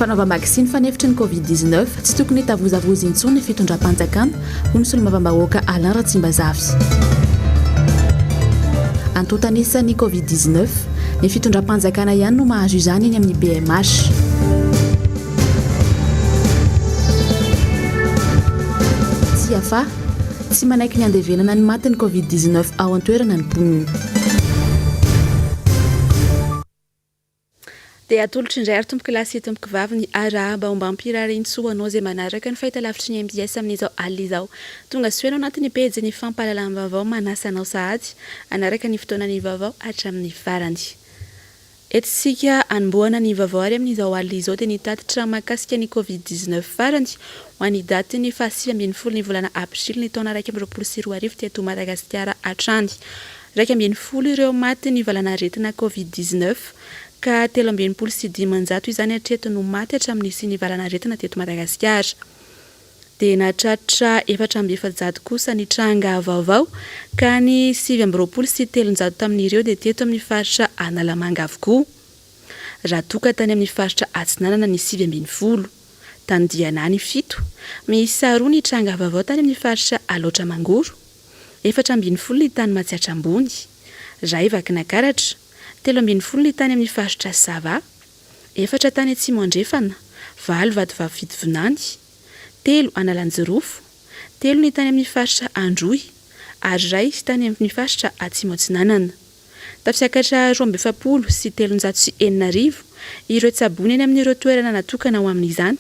FANAOVAM-BAKSINY fanefitry ny COVID-19 tsy tokony hitavozavozy intsony ny fitondram-panjakana ho ny solombavambahoaka Alain Ratsimbazavy. Antotanisa ny COVID-19 ny fitondram-panjakana ihany no mahazo izany eny amin'ny BMH. Tsy afa tsy manaiky ny andevenana ny maty ny COVID-19 ao an-toerana ny poniny. Dia atolotry indray ary tomboky lasy tomboky vavy ny arahaba mbs Talata zay manaraka ny fahitalavitry ny MPS amin'izao alina izao. Tonga soenao anatin'ny pejy ny fampahalalam-baovao manasanao sahady anaraka ny fotoana ny vaovao hatramin'ny farany. Etsika anomboana ny vaovao ary amin'izao alina izao dia nitatitra mahakasika ny COVID-19 farany ho an'ny daty ny 7 ny volana Aprily ny taona 2024 teto Madagasikara hatrany. 20 ireo maty ny valanaretina COVID-19 ka 3.7 izany hatreto no maty hatramin'ny sy ny valanaretina teto Madagasikara. Dia nahatratra 400 kosa ny tranga vaovao ka ny 7.7 tamin'ireo dia teto amin'ny faritra Analamanga avokoa. Raha toka tany amin'ny faritra Atsinanana ny 7 tany Dianany 7 miisa 2 ny tranga vaovao tany amin'ny faritra Alotra Mangoro, 4 ny tany Matsiatra Ambony, Ray Vakinakaratra, 13 ny tany amin'ny faritra Sava, 4 tany Atsimo Andrefana, 9 Vatovavy 3 Analanjirofo, 3 ny tany amin'ny faritra Androy, ary 1 tany amin'ny faritra Atsimo Atsinanana. Tafisakatra 27 sy 304 ireo tsabony eny amin'ireo toerana natokana ho amin'izany,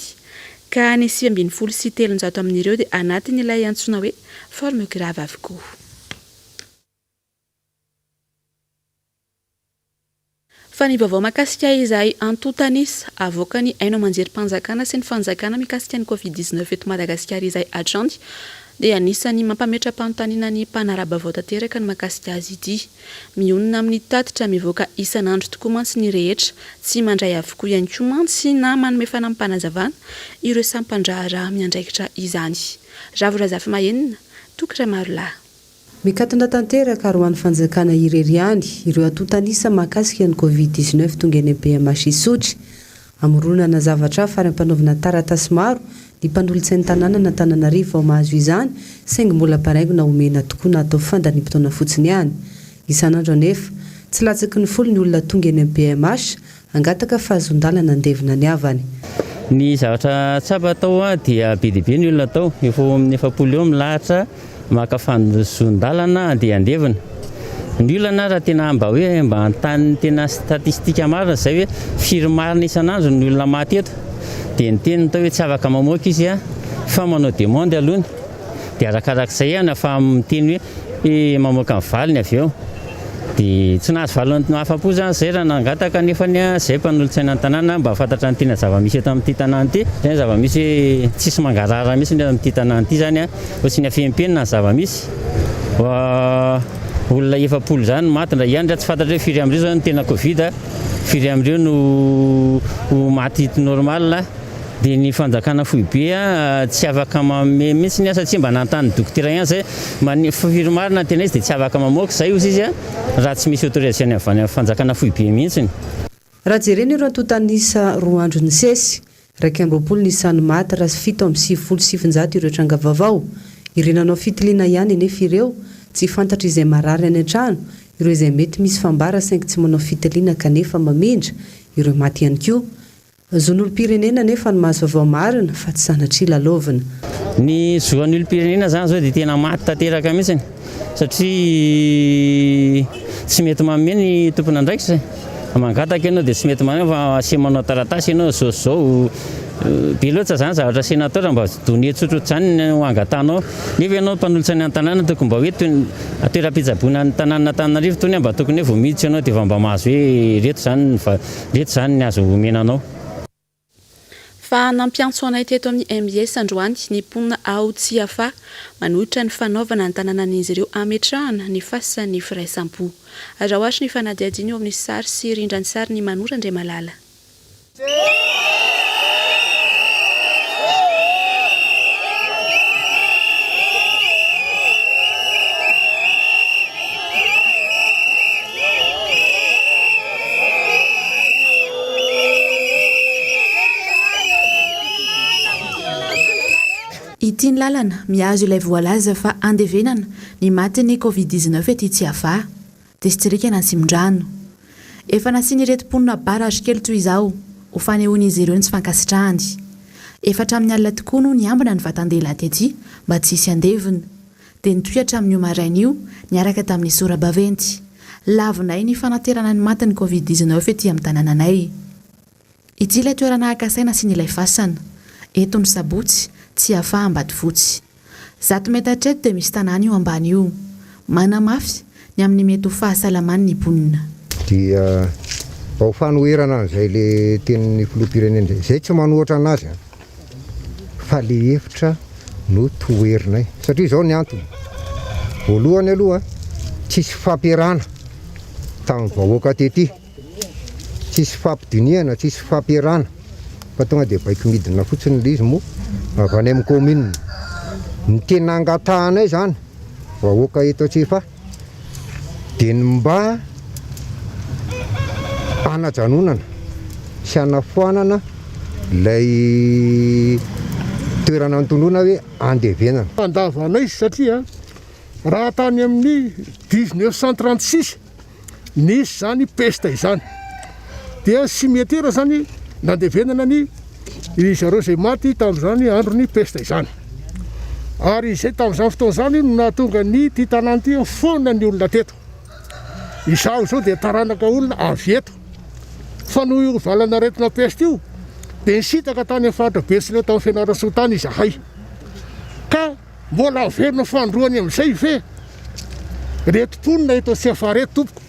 ka ny 7 sy 300 amin'ireo dia anatin'ilay antsona hoe forme grave avokoa. Fa ny vaovao mahakasika izay antotanisa avoakany ainao manjery mpanjakana sy ny fanjakana mikasika ny COVID-19 eto Madagasikara izay hatrany dia anisany mampametra-panontaniana ny mpanarabavao tanteraka ny mahakasika azy ity. Mionona amin'ny tatitra mivoaka isan'andro tokoa mantsy ny rehetra, tsy mandray avokoa ihany koa mantsy na manome fanampanazavana ireo sampandraharaha miandraikitra izany. Ravorazafy mahenina, tokatra maro lahy. Mikatona tanteraka ary ho an'ny fanjakana ireriany ireo antotanisa mahakasika ny COVID-19 tonga eny BMH isotry. Amoronana zavatra fa ampanaovana taratasy maro ny mpanolo-tsainy tanàna na Antananarivo mahazo izany saingy mbola paraingona omena tokoa na atao fandanimpotoana fotsiny ihany. Isan'andro anefa tsy latsaky ny folo ny olona tonga eny BMH angataka fahazondalana andevina ny avany. Ny zavatra tsapa atao dia be dia be ny olona atao efa amin'ny 7 eo milahatra maka fahazondalana dia andevina. Ny olona raha tena mba hoe mba antany tena statistika marina izay hoe firy marina isan'andro ny olona maty eto dia ny teny tao hoe tsy afaka mamoaka izy fa manao demande alohany dia arakarak'izay ihany fa miteny hoe mamoaka ny valiny avy eo dia tsy nahazo valiny hafa-po zany izay raha nangataka nefany izay mpanolo-tsaina an-tanàna mba fantatra ny tena zava-misy eto amin'ity tanàna ity. Zany zava-misy hoe tsisy mangarara mihitsy amin'ity tanàna ity zany ho tsy ny afempena ny zava-misy. Olona 70 zany maty raha ihany raha tsy fantatra hoe firy amin'ireo zany tena Covid, firy amin'ireo no maty normal. Dia ny fanjakana foibe tsy afaka manome mihitsy ny asa tsy mba nantany dokotera ihany zay firy marina tena izy dia tsy afaka mamoaka izay ozy izy raha tsy misy autorisation avy any amin'ny fanjakana foibe mihitsy. Raha jerena ireo antotanisa 2 andro ny sesy, 220 ny isan'ny maty raha 7.7 ireo tranga vaovao. Irenanao fitiliana ihany anefa ireo tsy fantatra izay marary any an-trano, ireo izay mety misy fambara saingy tsy manao fitiliana kanefa mamindra, ireo maty ihany koa. Zon'olom-pirenena nefa ny mahazo vaovao marina fa tsy sanatria lalaovina. Ny zon'olom-pirenena zany zao dia tena maty tanteraka mihitsy satria tsy mety manome ny tompona andraikitra. Mangataka ianao dia tsy mety manao fa asy manao taratasy ianao zao be loatra zany zavatra sénateur mba donné tsotsotra zany ho angatanao. Nefa ianao mpanolo-tsaina an-tanàna tokony mba hoe toeram-pitsaboana ny tanàna Antananarivo tony mba tokony hoe voamiditra ianao dia mba mahazo hoe reto zany ny azo omenanao. Fa nampiantso anay teto amin'ny MBS androany ny mponina ao tsy afa manohitra ny fanaovana ny tanànan'izy ireo ametrahana ny fasan'ny firaisampo. Aza ohatry ny fanadihadiny eo amin'ny sary sy rindran'ny sary ny Manora Andriamalala. Ity ny lalana miazo ilay voalaza fa andevenana ny matin'ny Covid-19 ety tsy ava dia sy tsirika na Simondrano. Efa nasiany ireto mponina barage kely toy izao ho fanehoan'izy ireo ny tsy fankasitrahany. Efa hatramin'ny alina tokoa no niambina ny vatan-dehilahy aty mba tsy hisy andevina dia nitoy hatramin'io maraina io niaraka tamin'ny sora-baventy. Lavinay ny fanaterana ny matin'ny Covid-19 ety amin'ny tanànanay. Ity ilay toerana haka-saina sy ny ilay fasana. Eto ny sabotsy tsy afa Ambatofotsy. 100 metatra eto dia misy tanàna io ambany io. Manamafy ny amin'ny mety ho fahasalamany ny mponina. Dia ao fanoherana an'izay le tenin'ny filoham-pirenena izay tsy manohatra anazy fa le hevitra no toherinay satria izao ny antony. Voalohany aloha tsisy fampiarana tamin'ny vahoaka tety, tsisy fampidiniana, tsisy fampiarana fa tonga dia baiko midina fotsiny le izy moa avy any amin'ny commune. Ny tena angatahanay zany vahoaka eto Antsefa dia ny mba anajanonana sy anafoanana ilay toerana antonona hoe andevenana. Andavanay satria raha tany amin'ny 1936 nisy zany pesta izany dia sy mety era zany nandevenana ny zareo izay maty tamin'izany andro ny pesta izany. Ary izay tamin'izany fotoana zany no nahatonga ny ty tanàna ty fona ny olona teto. Izaho zao dia taranaka olona avy eto fa no io valana retina pesta io dia nisitaka tany amin'ny faritra Betsileo tamin'ny Fianarantsoa izahay ka mbola averina fandroany amin'izay ve reto mponina eto Antsefa reto tompoko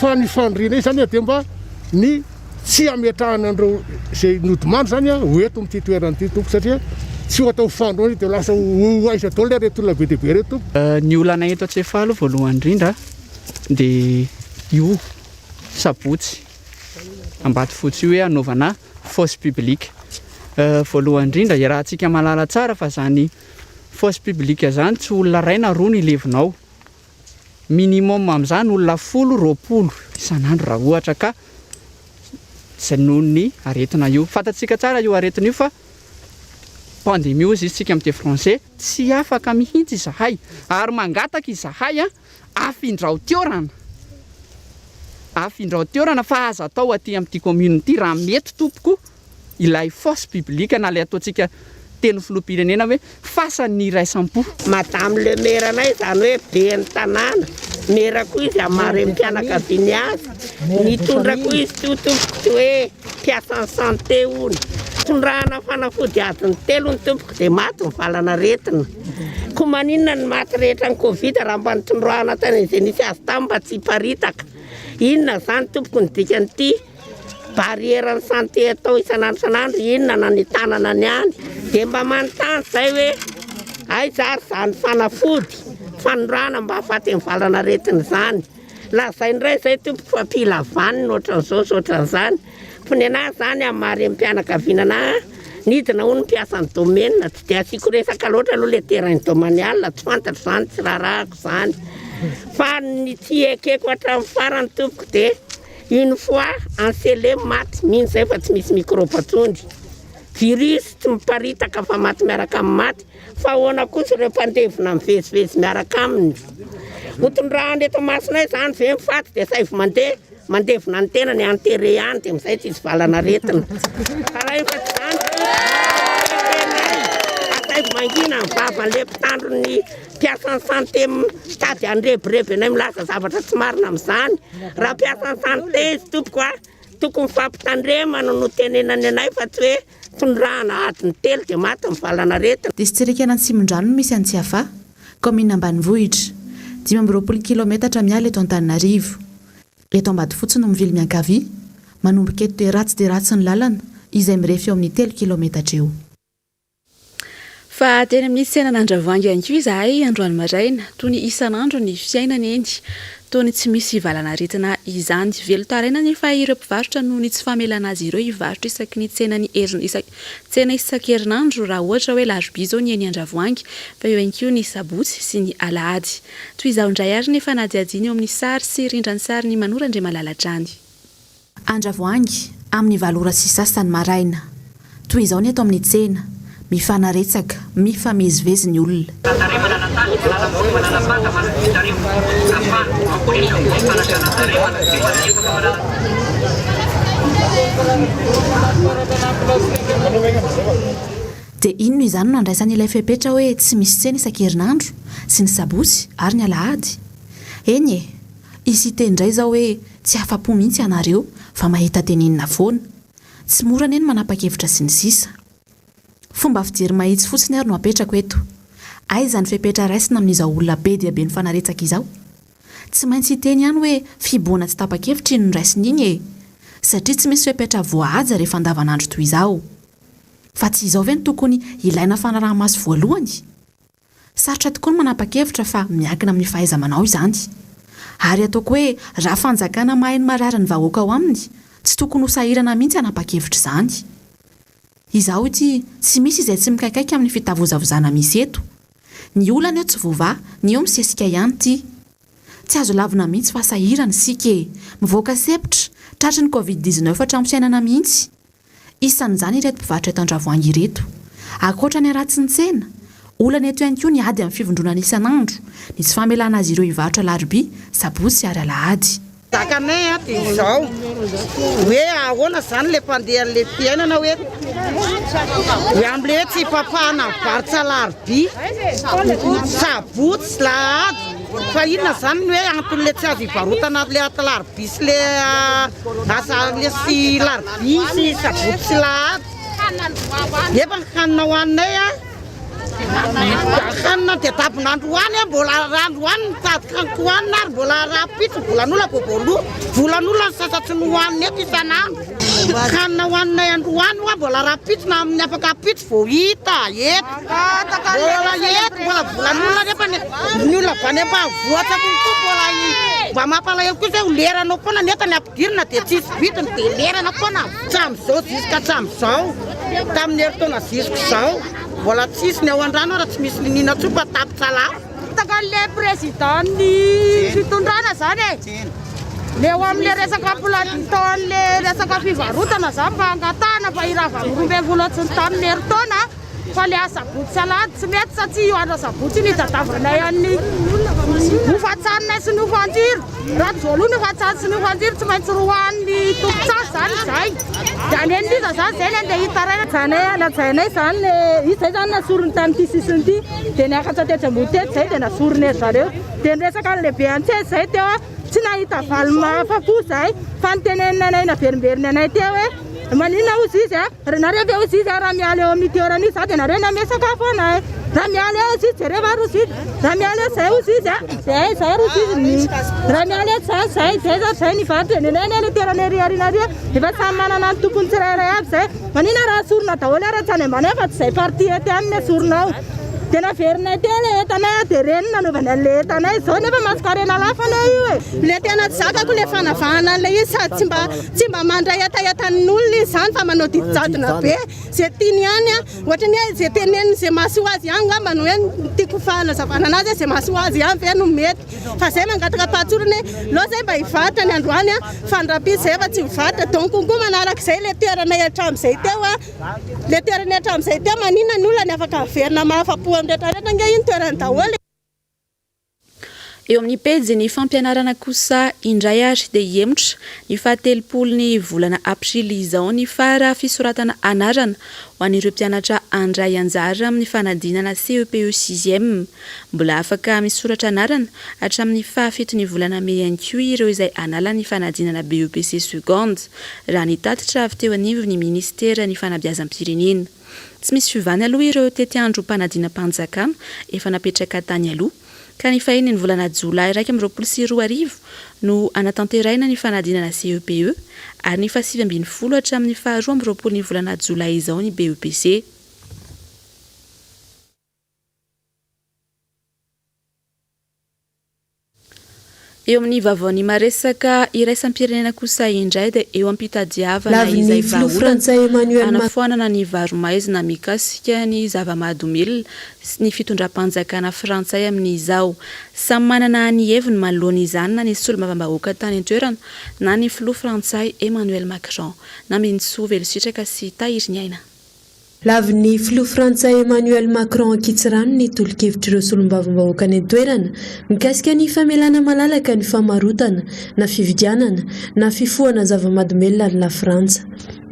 fa ny fandriana zany dia mba ny tsy ametrahana andreo izay nodimany zany ho eto amin'ity toerana ity tompoko satria tsy ho atao fandroany dia lasa aiza daholo le reto olona be dia be reto tompoko. Ny olana eto Antsefa aloha voalohany indrindra dia io sabotsy Ambatofotsy io hoe anaovana fosse publique. Voalohany indrindra raha antsika malala tsara fa zany fosse publique zany tsy olona ray na roa no ilevinao. Minimum amin'izany olona 10-20 isan'andro raha ohatra ka izay noho ny aretina io. Fantatsika tsara io aretina io fa pandémie izy tsika amin'ny teny français tsy afaka mihitsy izahay ary mangataka izahay afindrao teorana fa aza atao aty amin'ity commune ity raha mety tompoko ilay fosse publique na ilay ataontsika teny filoham-pirenena hoe fasan'ny raisam-po. Madame le maire anay zany hoe be ny tanàna maire koa izy amary mpianakaviany azy nitondra koa izy ty tompoko ty hoe mpiasan'ny santé ony tondrahana fanafody adiny 3 ny tompoko dia maty ny valana retina. Koa maninona ny maty rehetra ny Covid raha mba nitondrahana tany izay nisy azy tamy mba tsy hiparitaka. Inona zany tompoko ny dikan'ity barrière ny santé atao isan'andro inona na ny tanana ny any dia mba manontany zay hoe ay zary zany fanafody fanondrahana mba ahafaty ny valana retina zany. Lazay indray zay tompoko fa pila vaniny ohatran'izao sy ohatran'izany. Fony anazy zany amary mpianakaviana nidina ho ny mpiasan'ny domaine tsy dia asiko resaka loatra aloha le terrain domanial tsy fantatro zany tsy raharahako zany. Fa ny tsy ekeko hatramin'ny farany tompoko dia une fois encelé maty mihitsy zay fa tsy misy microbe atsondy. Virus tsy miparitaka fa maty miaraka amin'ny maty fa ahoana kosa ireo mpandevina mivezivezy miaraka aminy. Hotondrahany eto masonay zany ve mifaty dia say mandevina ny tena ny enterré any dia amin'izay tsy isy valana retina. Karaha efa tsy zany asay mangina ny vavan'le mpitandro ny mpiasan'ny santé tady andrebireby anay milaza zavatra tsy marina amin'izany. Raha mpiasan'ny santé izy tompoko tokony fampitandremana no tenenany anay fa tsy hoe tondrahana adiny 3 dia maty ny valana retina. Distrikena Simondrano no misy Antsefa, commune ambanivohitra, 520 km miala eto Antananarivo. Eto Ambatofotsy no mivily miankavia, manomboka eto dia ratsy ny lalana izay mirefy eo amin'ny 3 km eo. Fa teny amin'ny tsenana Andravoahangy ihany koa izahay androany maraina toy ny isan'andro ny fiainana eny toy ny tsy misy valana retina izany. Velo taraina nefa ireo mpivarotra noho ny tsy famelana azy ireo hivarotra isaky ny tsena isan-kerinandro raha ohatra hoe larobia zao ny eny Andravoahangy fa eo ihany koa ny sabotsy sy ny alahady. Toy izao indray ary nefa nadiadiany eo amin'ny sary sy rindran'ny sary ny Manora Andriamalalatrany. Andravoahangy amin'ny 8 ora sy sasany maraina. Toy izao ny eto amin'ny tsena mifanaretsaka mifamezivezy ny olona. Dia inona izany no andraisan'ilay fepetra hoe tsy misy tsena isan-kerinandro sy ny sabosy ary ny alahady? Eny e, izy itendray zao hoe tsy afa-po mihitsy ianareo fa mahita tenenina foana, tsy mora eny manapa-kevitra sy ny sisa. Fomba fijery mahitsy fotsiny ary no apetrako eto. Aizany fepetra raisina amin'izao olona be dia be ny fanaretsaka izao. Tsy maintsy hiteny ihany hoe fiboana tsy tapa-kevitra iny no raisiny iny e, satria tsy misy fepetra voahaja rehefa andavanandro toy izao. Fa tsy izao ve no tokony ilaina fanaraha-maso voalohany? Sarotra tokoa ny manapa-kevitra fa miankina amin'ny fahaiza-manao izany. Ary ataoko hoe raha fanjakana mahay ny marary ny vahoaka ao aminy, tsy tokony ho sahirana mihitsy hanapa-kevitra izany. Izaho ity tsy misy izay tsy mikaikaika amin'ny fitavozavozana misy eto. Ny olana eo tsy voava, ny eo misesika ihany ity. Tsy azo lavina mihitsy fa sahirana isika e. Mivoaka sepitra, tratry ny Covid-19 hatramin'ny fiainana mihitsy. Isan'izany ireto mpivarotra eto Andravoahangy ireto. Ankoatra ny ratsy ny tsena, olana eto ihany koa ny ady amin'ny fivondronana isan'andro, ny tsy famelana azy ireo hivarotra larobia, sabosy ary alahady. Dakanay dia izao hoe ahoana izany le mpandehan'le fiainana hoe amin'ile tsy papahana varotra larobia, sabotsy, lahady. Fa inona izany hoe anton'le tsy azo hivarotana le larobia sy le asa le sy larobia sy sabotsy sy lahady. Efa ny hanina hoaninay hanina dia tapin'andro hoany mbola randro hoany mitady kanko hoanina ary mbola rapitso volan'olona boboloa volan'olona ny sasatsy ny hoanina eto isan'andro. Hanina hoaninay andro hoany hoa mbola rapitso na amin'ny afaka pitso vao hita eto mbola eto mbola volan'olona nefa ny olona vany ambanivohitra kokoa mbola mba mampalahelo kosa ho leranao foana neta ny ampidirina dia tsisy vitiny dia lerana foana hatram'izao ziska hatram'izao tamin'ny heritaona zisko izao mbola tsisy ny ao an-drano raha tsy misy ninina tsopa tapitsala. Takan'le présidentny fitondrana zany e. Le eo amin'le resaka mpiladitaon'le resaka fivarotana zany mba angatahana mba iravan'orombem-bolo tsy ny tamin'ny heritaona fa le asabotsy salady tsy mety satria io andro sabotsy ny tadavanay an'ny hofatsarinay sy ny hofanjiro. Raha joloa ny hofatsary sy ny hofanjiro tsy maintsy rohan'ny tompotsasy zany zay. Dia anendiza zany zay andeha hitaraina zanay alajainay zany le izay zany nasorony tamin'ity sisiny ity dia niakatra tetramotety zay dia nasorony zareo. Dia niresaka ny lehibe antsely zay teo tsy nahita valima afa-po zay fa nitenenina anay naverimberiny anay teo hoe manina ozy izy nareo ve ozy izy raha miala eo amin'ny toerana izy dia nareo namea sakafo anay raha miala eo ozy izy jereo rozy izy raha miala eo zay ozy izy zay rozy izy raha miala eo zay zay nivarotra nenay le toerana eriarinareo efa samy manana ny tompony tsirairay aby zay manina raha sorona daholo raha tsy any ambany fa tsy zay parti ety any ny soronao. Dia naverinay teo le entanay dia reny nanaovana an'le entanay izao nefa maskarena lafana io e. Le tena zakako le fanavahana an'ilay izy sady tsy mba mandray etaetan'ny olona izy zany fa manao didijadona be zay tiany ihany ohatra ny hoe zay teneniny zay mahasoa azy ihany ngambany hoe tiako fanazavana anazy zay mahasoa azy ihany ve no mety fa zay mangataka pahatsorony loa zay mba hivarotra ny androany fandrabia zay fa tsy hivarotra donc koa manaraka izay le toerana hatramin'izay teo le toerana hatramin'izay teo manina ny olona ny afaka averina mahafa-po rehetrarehetra nge iny toerana daholo. Eo amin'ny pejy ny fampianarana kosa indray ary dia emotra ny fahatelopolony volana Aprily izao ny fara fisoratana anarana ho an'ireo mpianatra andray anjara amin'ny fanadinana CEPE 6e. Mbola afaka misoratra anarana hatramin'ny fahafitony volana May ihany koa ireo izay anala ny fanadinana BEPC seconde raha nitatitra avy teo anivony ny ministera ny fanabeazam-pirenena. Tsy misy fivany aloha ireo tety andro mpanadina-panjakana efa napetraka tany aloha ka ny fahiny ny volana Jolay 2024 no anatanteraina ny fanadinana CEPE ary ny 7 hatramin'ny 12 ny volana Jolay izao ny BEPC. Eo amin'ny vavaony maresaka iraisam-pirenena kosa indray dia eo ampitadiavana izay vahoaka anafoanana ny varomaizina mikasika ny zava-mahadomely sy ny fitondram-panjakana frantsay amin'izao. Samy manana ny heviny manoloana izany na ny solombavambahoaka tany an-toerana na ny filoha frantsay Emmanuel Macron na Mintsy Velositraka sy Tahiriny Aina. Lavin'ny filoha frantsay Emmanuel Macron ankitsirano ny tolo-kevitr' ireo solombavambahoaka ny toerana mikasika ny famelana malalaka ny famarotana na fividianana na fifohana zava-mahadomelona la Frantsa.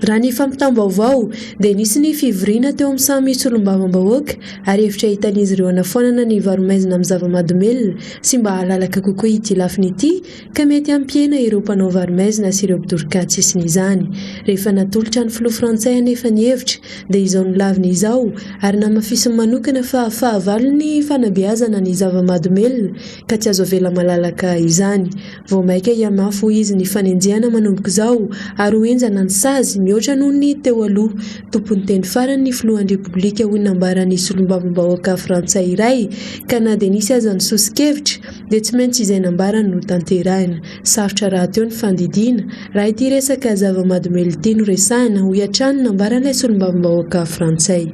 Raha ny fampitam-baovao dia nisy ny fivoriana teo amin'ny samy solombavambahoaka ary hevitra hitan'izy ireo anafoanana ny varomaizina amin'ny zava-mahadomelona sy mba halalaka kokoa ity lafiny ity ka mety ampiena ireo mpanao varomaizina sy ireo mpidorokatsa isin'izany. Rehefa natolotra ny filoha frantsay anefa ny hevitra dia izao ny laviny izao ary namafisiny manokana fa fahavalo ny fanabeazana ny zava-mahadomelona ka tsy azo avela malalaka izany. Vao maika iamafo izy ny fanenjehana manomboka izao ary hoenjana ny sazy mihoatra noho ny teo aloha. Tompony teny farany ny filohan'ny repoblika hoy nambaran'ny solombavambahoaka frantsay iray ka na dia nisy aza ny sosikevitra dia tsy maintsy izay nambarany no tanterahina. Sarotra raha teo ny fandidiana raha ity resaka zava-mahadomelona ity no resahina ho iatrany nambaran'ilay solombavambahoaka frantsay.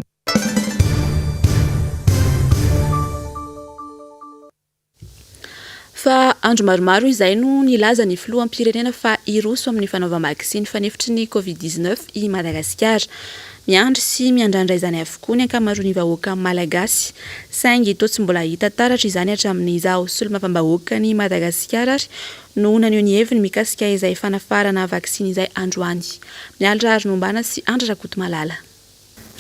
Fa andro maromaro izay no nilaza ny filoham-pirenena fa iroso amin'ny fanaovam-bakisiny fanefitry ny Covid-19 i Madagasikara. Miandry sy miandrandra izany avokoa ny ankamaroan'ny vahoaka malagasy saingy toa tsy mbola hita taratra izany hatramin'izao. Solombavambahoaka ny Madagasikara ary no naneho ny heviny mikasika izay fanafarana vaksiny izay androany. Mialatra ary nombana sy Andra Rakotomalala.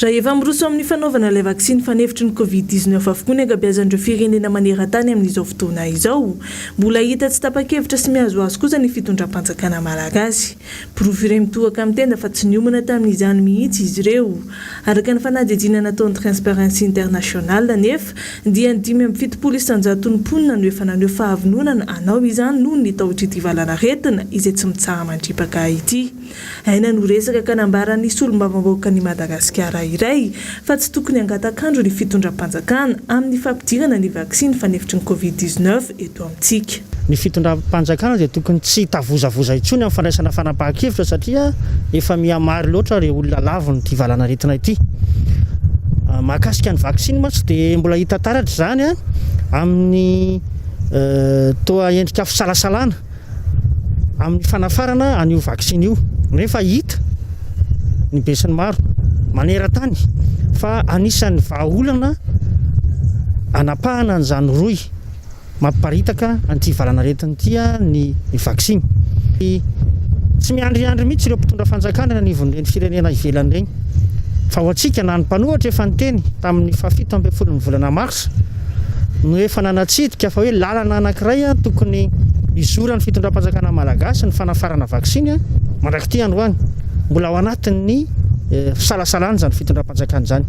Raha efa miroso amin'ny fanaovana ilay vaksiny fanefitry ny Covid-19 avokoa ny ankabeazan'ireo firenena maneran-tany amin'izao fotoana izao, mbola hita tsy tapa-kevitra sy mihazoazo kosa ny fitondram-panjakana malagasy. Pirofo iray mitohaka amin'ny tenda fa tsy niomana tamin'izany mihitsy izy ireo. Araka ny fanadihadiana nataon'ny Transparency International nefa dia 5.7 isanjaton'ny mponina no efa naneho fahavononana anao izany noho ny tao ity valana retina izay tsy mitsaha mandripaka ity. Aina no resaka ka nambaran'ny solombavambahoaka ny Madagasikara iray fa tsy tokony angatakandro ny fitondram-panjakana amin'ny fampidirana ny vaksiny fanefitry ny Covid-19 eto amintsika. Ny fitondram-panjakana dia tokony tsy tavozavoza intsony amin'ny fandraisana fanapahan-kevitra satria efa mihamary loatra ireo olona laviny ity valana retina ity. Mahakasika ny vaksiny mantsy dia mbola hita taratra zany amin'ny toa endrika fisalasalana amin'ny fanafarana an'io vaksiny io. Nefa hita ny besany maro maneran-tany fa anisan'ny vahaolana anapahana an'izany roy mamparitaka an'ity valana retina ity ny vaksiny. Tsy miandriandry mihitsy ireo mpitondra fanjakana na nivon'ny firenena ivelany regny. Fa ho antsika na ny mpanohatra efa niteny tamin'ny 17 volana Marsa no efa nanatsidika fa hoe lalana anankiray tokony izoran'ny fitondram-panjakana malagasy ny fanafarana vaksiny mandrakity androany mbola ao anatin'ny fisalasalana zany fitondram-panjakana zany.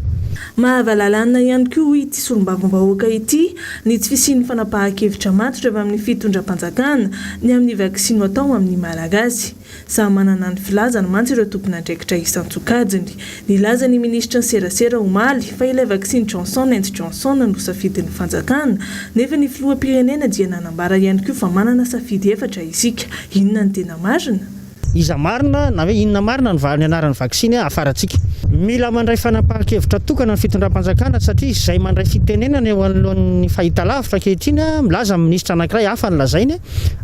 Mahavalalana ihany koa ity solombavambahoaka ity ny tsy fisian'ny fanapahan-kevitra matotra avy amin'ny fitondram-panjakana ny amin'ny vaksiny atao amin'ny malagasy. Samy manana ny filazany mantsy ireo tompona andraikitra isan-tsokajiny. Nilaza ny minisitra ny serasera omaly fa ilay vaksiny Johnson & Johnson no safidin'ny fanjakana nefa ny filoham-pirenena dia nanambara ihany koa fa manana safidy efatra isika. Inona ny tena marina? Iza marina na hoe inona marina ny anaran'ny vaksiny afaratsika. Mila mandray fanapahan-kevitra tokana ny fitondram-panjakana satria izay mandray fitenenana eo anoloan'ny fahitalavitra ankehitriny milaza ministra anankiray hafa ny lazainy,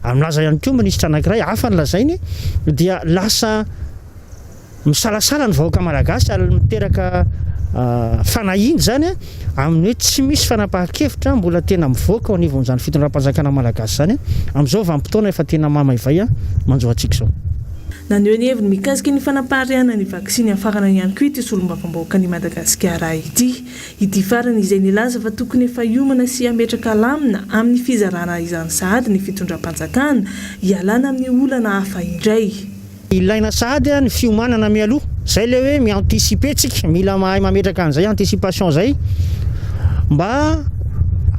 milaza ihany koa ministra anankiray hafa ny lazainy dia lasa misalasala ny vahoaka malagasy ary miteraka fanahiny zany amin'ny hoe tsy misy fanapahan-kevitra mbola tena mivoaka ao anivon'izany fitondram-panjakana malagasy zany. Amin'izao vanim-potoana efa tena mamaivay manjoantsika izao. Naneho ny heviny mikasika ny fanapaharihana ny vaksiny afarana ihany koa ity solombavambahoaka ny Madagasikara ity. Ity farany izay nilaza fa tokony efa hiomana sy hametraka lamina amin'ny fizarana izany sahady ny fitondram-panjakana hialana amin'ny olana hafa indray. Ilaina sahady ny fiomanana mialoha. Zay le hoe mi-anticiper tsika, mila mahay mametraka an'izay anticipation zay mba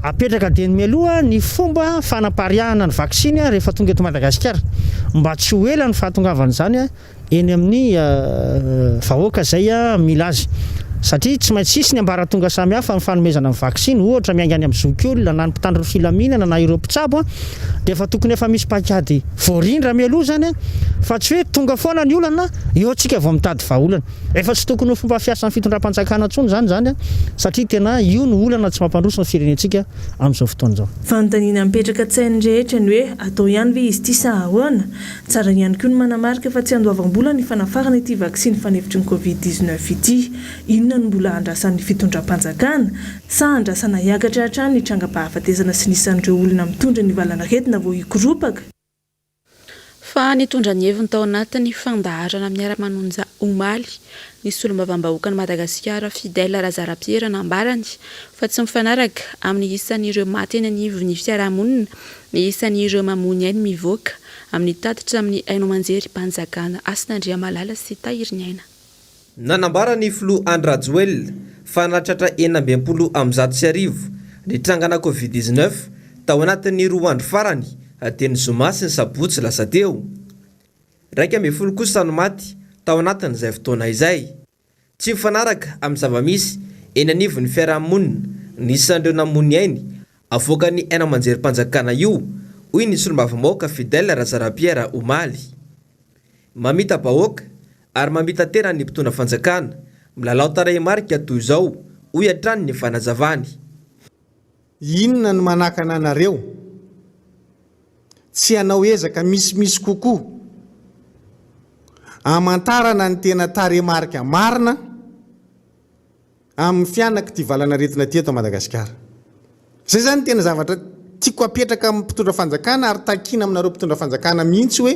apetraka dia mialoha ny fomba fanapaharihana ny vaksiny rehefa tonga eto Madagasikara mba tsy ho ela ny fahatongavana izany eny amin'ny vahoaka zay milaza. Satria tsy maintsy isy ny ambaratonga samihafa ny fanomezana amin'ny vaksiny ohatra miainga any amin'ny zokiolona na ny mpitandro filaminana na ireo mpitsabo dia efa tokony efa misy pakady voarindra mialoha zany fa tsy hoe tonga foana ny olana eo antsika vao mitady vahaolana. Efa tsy tokony ho fomba fiasan'ny fitondram-panjakana intsony zany satria tena io ny olana tsy mampandroso ny firenentsika amin'izao fotoana izao. Fanontaniana mipetraka tsainy rehetra ny hoe atao ihany ve izy ity sa ahoana? Tsara ihany koa ny manamarika fa tsy andoavam-bola ny fanafarana ity vaksiny fanefitry ny Covid-19 ity. inona no mbola andrasan'ny fitondram-panjakana sa andrasana hiakatra hatrany ny trangam-pahafatesana sy nisan'ireo olona mitondra ny valanaretina vao hikoropaka. Fa nitondra ny heviny tao anatin'ny fandaharana miara-manonja omaly ny solombavam-bahoakany Madagasikara Fidèle Razarapiera nambarany fa tsy mifanaraka amin'ny isan'ireo maty eny anivon'ny fiarahamonina ny isan'ireo mamony ainy mivoaka amin'ny tatitra amin'ny haino manjery mpanjakana Asin'Andriamalala sy Tahiriniaina. Nanambarany Flo Andrajoel fa natratra 20 ny trangana Covid-19 tao anatin'ny 2 andro farany teny Zoma sy ny Sabotsy lasa teo. 12 kosa no maty tao anatin'izay fotoana izay. Tsy mifanaraka amin'ny zava-misy eny anivon'ny fiarahamonina ny isan'ireo namony ainy avoakan'ny haino manjery mpanjakana io hoy ny solombavam-bahoaka Fidèle Razarapiera omaly. Mamita bahoaka ary mamita tena ny mpitondra fanjakana milalao tarehimarika toy izao hoy hatrany ny fanazavany. Inona no manakana anareo? Tsy anao ezaka misy kokoa amantarana ny tena tarehimarika marina amin'ny fianaka ty valana retina teto Madagasikara. Zay zany tena zavatra tiako apetraka amin'ny mpitondra fanjakana ary takina aminareo mpitondra fanjakana mihitsy hoe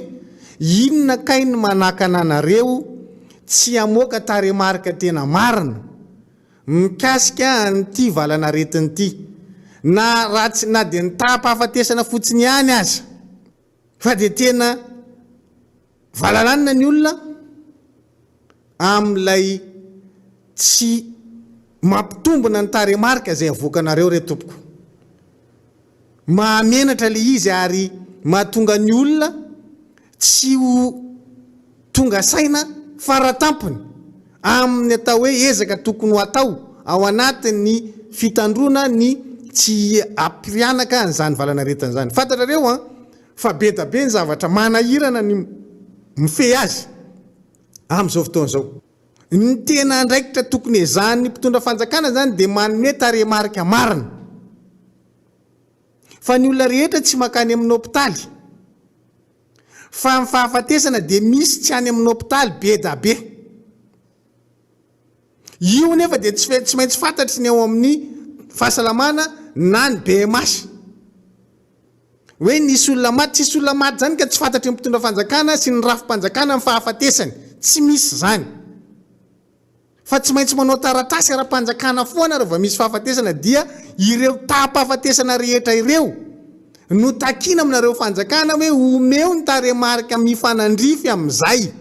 inona kay ny manakana anareo tsy amoaka tarehimarika tena marina mikasika an'ity valana retina ity na ratsy na dia ny tapa-hafatesana fotsiny ihany aza fa dia tena valalanina ny olona amin'ilay tsy mampitombona ny tarehimarika zay avoakanareo re tompoko. Mahamenatra le izy ary mahatonga ny olona tsy ho tonga saina faratampony amin'ny atao hoe ezaka tokony ho atao ao anatin'ny fitandrona ny tsy ampianaka an'izany valana retina zany. Fantatrareo fa be da be ny zavatra manahirana ny mifehy azy amin'izao fotoana izao. Ny tena andraikitra tokony ezahany mpitondra fanjakana zany dia manome tarehimarika marina. Fa ny olona rehetra tsy makany amin'ny hôpitaly fa ny fahafatesana dia misy tsy any amin'ny hôpitaly be da be. Io nefa dia tsy maintsy fantatry ny ao amin'ny fahasalamana na ny BMS hoe nisy olona maty tsisy olona maty zany ka tsy fantatry ny mpitondra fanjakana sy ny rafim-panjakana amin'ny fahafatesany. Tsy misy zany. Fa tsy maintsy manao taratasy ara-panjakana foana rehefa misy fahafatesana dia ireo tapa-hafatesana rehetra ireo no takina aminareo fanjakana hoe omeo ny tarehimarika mifanandrify amin'izay.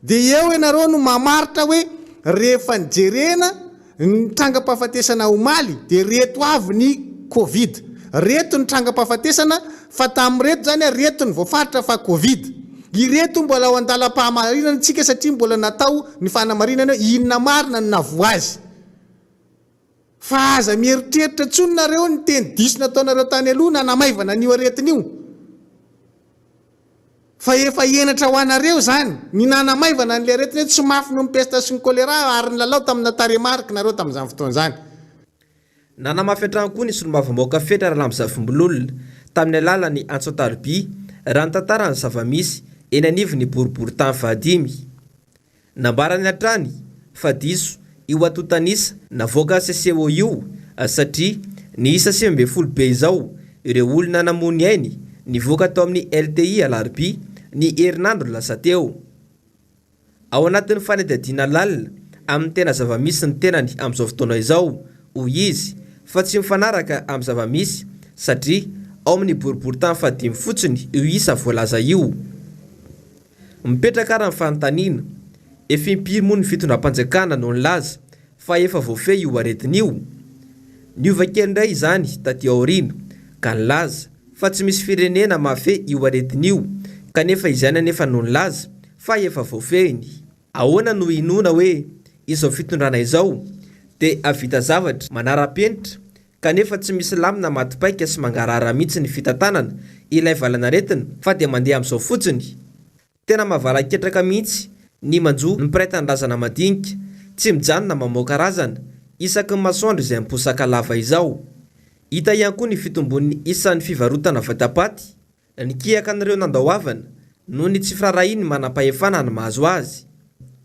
Dia eo ianareo no mamaritra hoe rehefa nijerena ny trangam-pahafatesana omaly dia reto avy ny Covid. Reto ny trangam-pahafatesana fa tamin'reto zany reto ny voafaritra fa Covid. Ireto mbola ao andalam-pahamarinana tsika satria mbola natao ny fanamarinana inona marina ny navoa azy. Fa aza mieritreritra tsony nareo ny teny diso nataonareo tany aloha nanamaivana an'io aretina io. Fa efa enatra ho anareo zany ny nanamaivana an'ilay aretina tsy mafy no mipesta sy ny kolera ary ny lalao tamina tarehimarika nareo tamin'izany fotoana zany. Nanamafy hatrany koa ny solombavam-bahoaka Fetra Ralamzavimbololona tamin'ny alalan'ny Antsotarby raha ny tantarany zava-misy eny anivon'ny boribory tany fahadimy. Nambarany hatrany fa diso io atotanisa navoaka CCO io satria ny isa 12 be izao ireo olona namony ainy nivoaka tao amin'ny LTI alarby ny herinandro lasa teo. Ao anatin'ny fanadihadiana lalina amin'ny tena zava-misy ny tenany amin'izao fotoana izao hoy izy fa tsy mifanaraka amin'ny zava-misy satria ao amin'ny boribory tany fahadimy fotsiny io isa voalaza io. Mipetraka ary amin'ny fanontaniana efa impiry moa ny fitondram-panjakana no nilaza fa efa voafehy io aretina io. Niova kely indray izany taty aoriana ka nilaza fa tsy misy firenena mahafehy io aretina io kanefa izany anefa no nilaza fa efa voafehiny. Ahoana no inona hoe izao fitondrana izao dia avita zavatra manara-penitra kanefa tsy misy lamina matipaika sy mangarara mihitsy ny fitantanana ilay valana retina fa dia mandeha amin'izao fotsiny. Tena mahavaraketraka mihitsy ny manjo ny mpiray-tanindrazana madinika tsy mijanona mamoaka razana isaky ny masoandro izay miposaka lava izao. Hita ihany koa ny fitombon'ny isan'ny fivarotana vatapaty ny kiaka an'ireo nandahoavana noho ny tsy firarahiny manam-pahefana ny mahazo azy.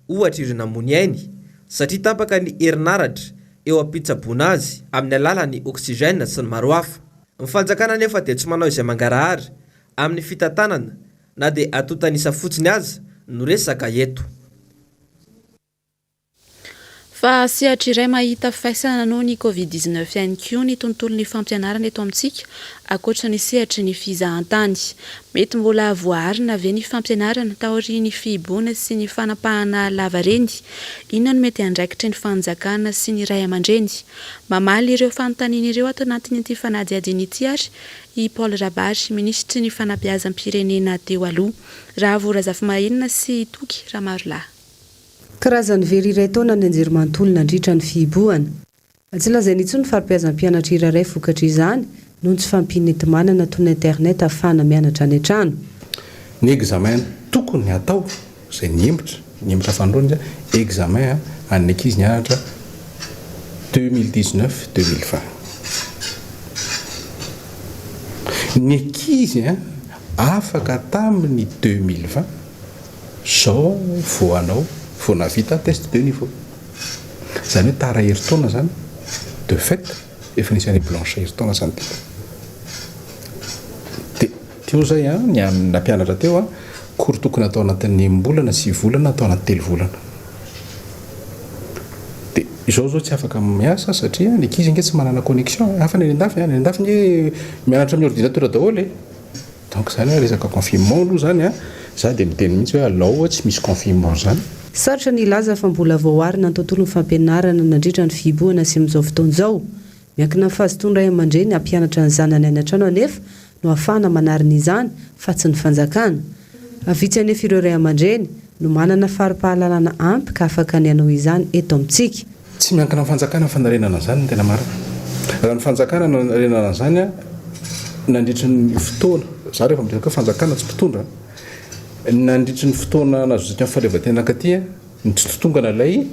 Ohatra ireo namony ainy satria tapaka ny herinaratra eo ampitsaboana azy amin'ny alalan'ny oksygène sy ny maro hafa. Ny fanjakana nefa dia tsy manao izay mangarahary amin'ny fitantanana na dia atotanisa fotsiny azy no resaka eto. Fa sehatra iray mahita fahaisana noho ny Covid-19 ihany koa ny tontolon'ny fampianarana eto amintsika ankoatra ny sehatry ny fizahantany. Mety mbola voarina ve ny fampianarana taorian'ny fihiboana sy ny fanapahana lavareny? Inona no mety andraikitra ny fanjakana sy ny ray aman-dreny? Mamaly ireo fanontaniana ireo ato anatin'ity fanadihadiana ity ary i Paul Rabary, ministry ny fanabeazam-pirenena teo aloha, raha vorazafy-mahinina sy toky raha maro lahy. Karazany very iray taona ny anjerimanontolo nandritra ny fihiboana. Tsy lazainy intsony ny faripiazam-pianatra iraray vokatra izany noho tsy fampinetymanana toy ny internet ahafahana mianatra any an-trano. Ny examen tokony atao izay niembotra fanondroana examen an'ny ankizy nianatra 2019-2020. Ny ankizy afaka tamin'ny 2020 zao voanao vao navita test de niveau. Zany hoe tara herintaona zany de fait efa nisy any blanche herintaona zany dia teo zay ny amina mpianatra teo kory tokony atao anatin'ny bolana 6 volana atao anaty 3 volana. Dia izao zao tsy afaka miasa satria ny ankizy nge tsy manana connexion hafa ny andafy ny mianatra amin'ny ordinateur daholo. Donc zany resaka confinement aloha zany za dia miteny mihitsy hoe alao tsy misy confinement zany. Sarotra ny laza fa mbola voaarina ny tontolon'ny fampianarana nandritra ny fihiboana sy amin'izao fotoana izao. Miankina amin'ny fahazotony ray aman-dreny hampianatra ny zanany any an-trano anefa no ahafahana manarina izany fa tsy ny fanjakana. Avitsy anefa ireo ray aman-dreny no manana fari-pahalalana ampy ka afaka ny anao izany eto amintsika. Tsy miankina amin'ny fanjakana fanarenana zany tena marina. Raha ny fanjakana narenana zany nandritra ny fotoana. Za rehefa midresaka fanjakana tsy mpitondra. Nandritra ny fotoana nazozaka amin'ny fahaleovan-tena katy ny tsy totongana ilay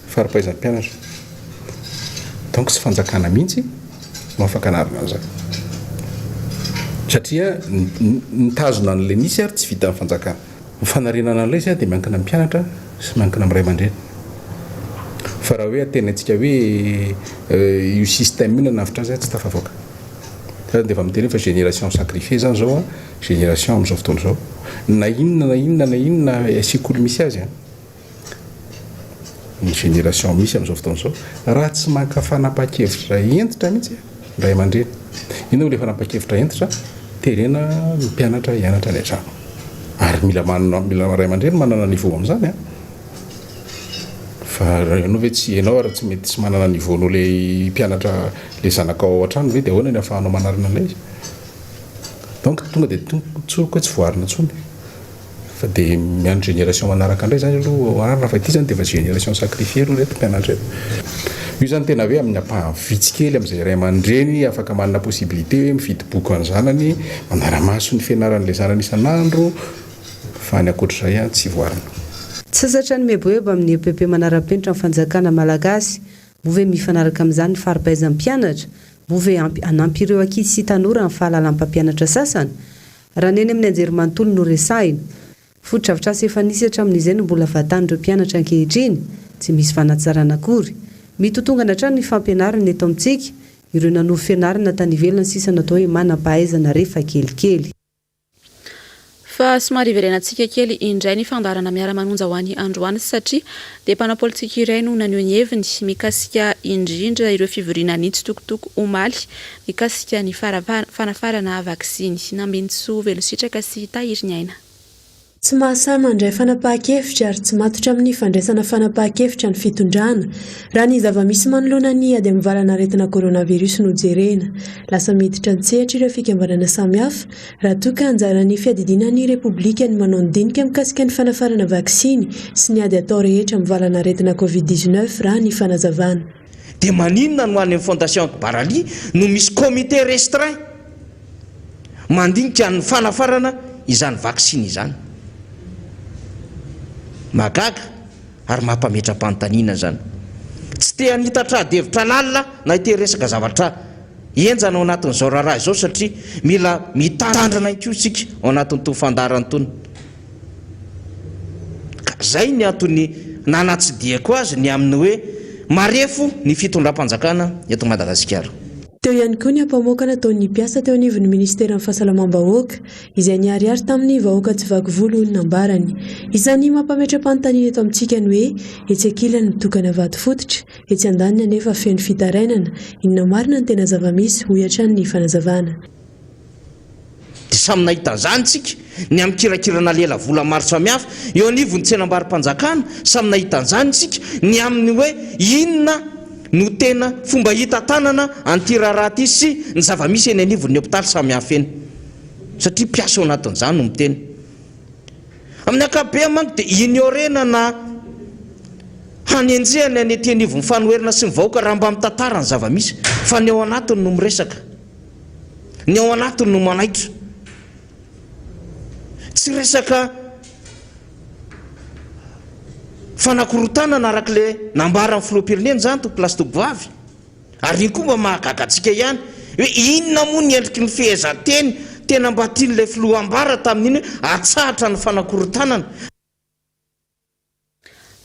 faripaizam-pianatra. Donc tsy fanjakana mihitsy no afaka anarina an'izany. Satria nitazona an'ilay nisy ary tsy vita amin'ny fanjakana. Ny fanarenana an'ilay izy dia miankina amin'ny mpianatra sy miankina amin'ny ray aman-dreny. Fa raha hoe atenantsika hoe io système io nanavitra azy tsy tafavoaka. Dia efa miteny fa génération sacrifiée zany zao génération amin'izao fotoana izao. Na inona sekoly misy azy ny génération misy amin'izao fotoana izao raha tsy maka fanapa-kevitra entitra mihitsy ray aman-dreny. Inona ilay fanapa-kevitra entitra terena mpianatra hianatra any an-trano ary mila ray aman-dreny manana niveau amin'izany fa ianao ve tsy ianao ary tsy mety tsy manana niveau no le mpianatra le zanakao ao an-trano ve dia ahoana ny ahafahanao manarina an'ilay izy. Donc tonga dia tsoka tsy voarina intsony fa dia miandro génération manaraka indray zany aloha arina fa ity zany dia efa génération sacrifiée aloha reto mpianatra eto. Io zany tena hoe amin'ny ampahavitsy kely amin'izay ray aman-dreny afaka manana possibilité hoe mividy boky any zanany manara-maso ny fianaran'ilay zanany isan'andro fa ny ankoatr'izay tsy voarina. Tsy sasatra ny meboebo amin'ny EPP manara-penitra amin'ny fanjakana malagasy move mifanaraka amin'izany faripaizam-pianatra move anampy ireo ankizy sy tanora amin'ny fahalalam-pampianatra sasany raha neny amin'ny anjerimanontolo no resahina. Foto-drafitrasa efa nisy hatramin'izay no mbola vatan'ireo mpianatra ankehitriny tsy misy fanatsarana akory. Mitotongana hatrany ny fampianarana eto amintsika ireo nanovo fianarana tany ivelany sisa natao hoe manam-pahaizana rehefa kelikely. Fa somary iverenantsika kely indray ny fandarana miara-manonja ho an'ny androany satria dia mpanao politika iray no naneho ny heviny mikasika indrindra ireo fivoriana nitsitokotoko omaly mikasika ny fanafarana vaksiny nambinitso velositraka sy tahiry ny aina. Tsy mahasahy mandray fanapahan-kevitra ary tsy matotra amin'ny fandraisana fanapahan-kevitra ny fitondrana raha ny zava-misy manoloana ny ady amin'ny valana aretina coronavirus no jerena. Lasa miditra ny tsehatra ireo fikambanana samihafa raha toa ka anjaran'ny fiadidinan'ny repoblika ny manao ndinika mikasika ny fanafarana vaksiny sy ny ady atao rehetra amin'ny valana aretina Covid-19 raha ny fanazavana. Dia maninona no any amin'ny fondation Barali no misy comité restreint mandinika ny fanafarana izany vaksiny izany. Magaga ary mampametra-panontaniana zany. Tsy te hanitatra devitra lalina na ite resaka zavatra enjana ao anatin'izao raharaha izao satria mila mitandrana koa isika ao anatin'itony fandarana itony. Ka zay ny antony nanatsidihako azy ny amin'ny hoe marefo ny fitondram-panjakana eto Madagasikara. Teo ihany koa ny ampamokana ataon'ny mpiasa teo anivon'ny ministera amin'ny fahasalamam-bahoaka izay niariary tamin'ny vahoaka tsy vaky volo hono nambarany. Izany mampametra-panontaniana eto amintsika ny hoe etsy ankilany mitokana vato fototra, etsy andaniny anefa feno fitarainana, inona marina ny tena zava-misy hoy hatrany fanazavana. Dia samy nahita izany tsika ny amin'ny kirakirana lela vola maro samihafa eo anivon'ny tsenam-barim-panjakana, samy nahita izany tsika ny amin'ny hoe inona no tena fomba hita tanana an'ity raharaha ity sy ny zava-misy eny anivon'ny hôpitaly samihafa eny, satria mpiasa ao anatin'izany no miteny. Amin'ny ankapobeny manko dia ignorena na hanenjehana any ety anivon'ny fanoherana sy ny vahoaka raha mba mitantara ny zava-misy, fa ny ao anatiny no miresaka, ny ao anatiny no manaitra, tsy resaka fanakorontanana arak'ilay nambara amin'ny filoham-pirenena zany tompo vavy. Ary iny koa mba mahagaga antsika ihany hoe inona moa ny endriky ny fehezanteny tena mba tian'ilay filoha ambara tamin'iny hoe atsahatra ny fanakorontanana.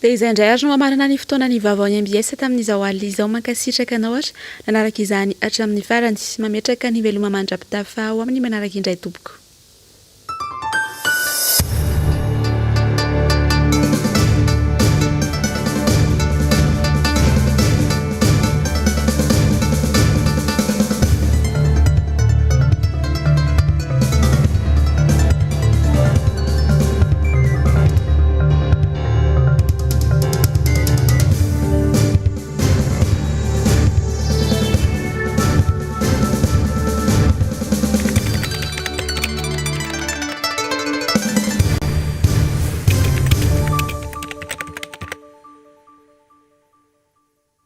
Dia izay indray ary no mamarana ny fotoanany Vaovao MBS tamin'izao alina izao mankasitraka anao ohatra nanaraka izany hatramin'ny farany mametraka ny veloma mandrapitafa ao amin'ny manaraka indray tompoko.